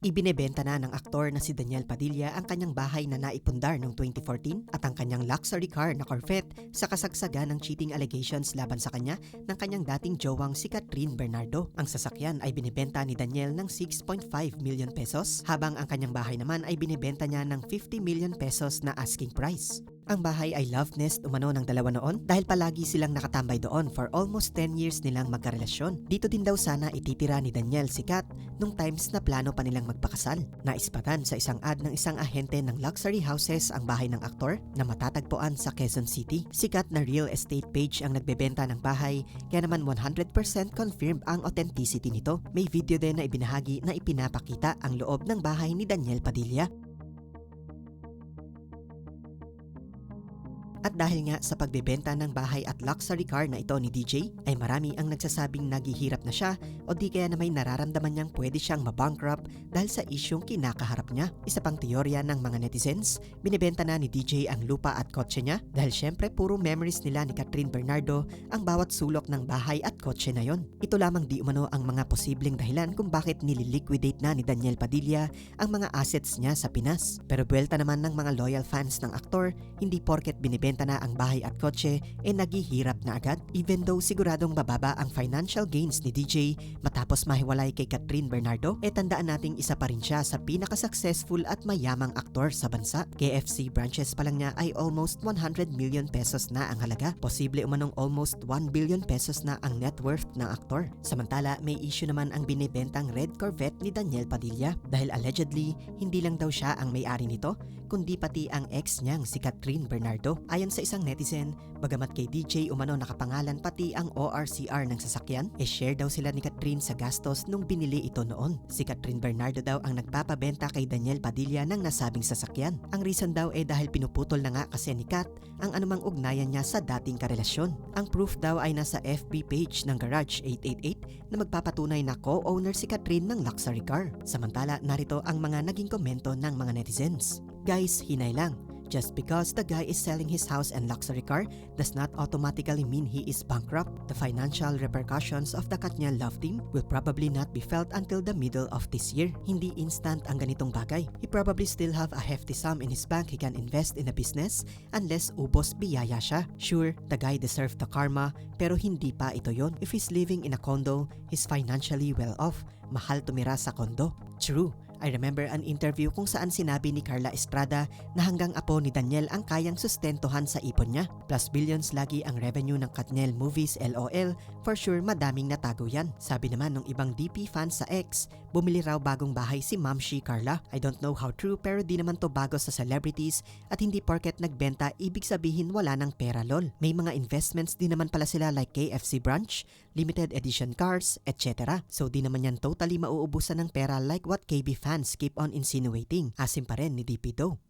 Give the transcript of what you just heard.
Ibinebenta na ng aktor na si Daniel Padilla ang kanyang bahay na naipundar noong 2014 at ang kanyang luxury car na Corvette sa kasagsagan ng cheating allegations laban sa kanya ng kanyang dating jowang si Catherine Bernardo. Ang sasakyan ay binebenta ni Daniel ng 6.5 million pesos habang ang kanyang bahay naman ay binebenta niya ng 50 million pesos na asking price. Ang bahay ay love nest umano ng dalawa noon dahil palagi silang nakatambay doon for almost 10 years nilang magkarelasyon. Dito din daw sana ititira ni Daniel si Kat nung times na plano pa nilang magpakasal. Naispatan sa isang ad ng isang ahente ng luxury houses ang bahay ng aktor na matatagpuan sa Quezon City. Sikat na real estate page ang nagbebenta ng bahay kaya naman 100% confirmed ang authenticity nito. May video din na ibinahagi na ipinapakita ang loob ng bahay ni Daniel Padilla. At dahil nga sa pagbebenta ng bahay at luxury car na ito ni DJ, ay marami ang nagsasabing naghihirap na siya o di kaya na may nararamdaman niyang pwede siyang mabankrupt dahil sa isyong kinakaharap niya. Isa pang teorya ng mga netizens, binibenta na ni DJ ang lupa at kotse niya dahil syempre puro memories nila ni Catherine Bernardo ang bawat sulok ng bahay at kotse na yon. Ito lamang di umano ang mga posibleng dahilan kung bakit nililiquidate na ni Daniel Padilla ang mga assets niya sa Pinas. Pero buwelta naman ng mga loyal fans ng aktor, hindi porket binibenta na ang bahay at kotse naghihirap na agad. Even though siguradong bababa ang financial gains ni DJ matapos mahiwalay kay Catherine Bernardo, tandaan nating isa pa rin siya sa pinaka-successful at mayamang aktor sa bansa. KFC branches pa lang niya ay almost 100 million pesos na ang halaga. Posible umanong almost 1 billion pesos na ang net worth ng aktor. Samantala, may issue naman ang binibentang red Corvette ni Daniel Padilla dahil allegedly hindi lang daw siya ang may-ari nito kundi pati ang ex niyang si Catherine Bernardo. Ayon sa isang netizen, bagamat kay DJ umano nakapangalan pati ang ORCR ng sasakyan, share daw sila ni Catherine sa gastos nung binili ito noon. Si Catherine Bernardo daw ang nagpapabenta kay Daniel Padilla ng nasabing sasakyan. Ang reason daw dahil pinuputol na nga kasi ni Kat ang anumang ugnayan niya sa dating karelasyon. Ang proof daw ay nasa FB page ng Garage 888 na magpapatunay na co-owner si Catherine ng luxury car. Samantala, narito ang mga naging komento ng mga netizens. Guys, hinay lang. Just because the guy is selling his house and luxury car does not automatically mean he is bankrupt. The financial repercussions of the Katniel love team will probably not be felt until the middle of this year. Hindi instant ang ganitong bagay. He probably still have a hefty sum in his bank he can invest in a business unless ubos biyaya siya. Sure, the guy deserved the karma pero hindi pa ito yon. If he's living in a condo, he's financially well off. Mahal tumira sa condo. True. I remember an interview kung saan sinabi ni Carla Estrada na hanggang apo ni Daniel ang kayang sustentuhan sa ipon niya. Plus billions lagi ang revenue ng Katniel Movies LOL, for sure madaming natago yan. Sabi naman ng ibang DP fans sa X, bumili raw bagong bahay si Ma'am Shi Carla. I don't know how true pero di naman to bago sa celebrities at hindi porket nagbenta ibig sabihin wala ng pera lol. May mga investments din naman pala sila like KFC branch, limited edition cars, etc. So di naman yan totally mauubusan ng pera like what KB fans keep on insinuating. Asim pa rin ni DP Do.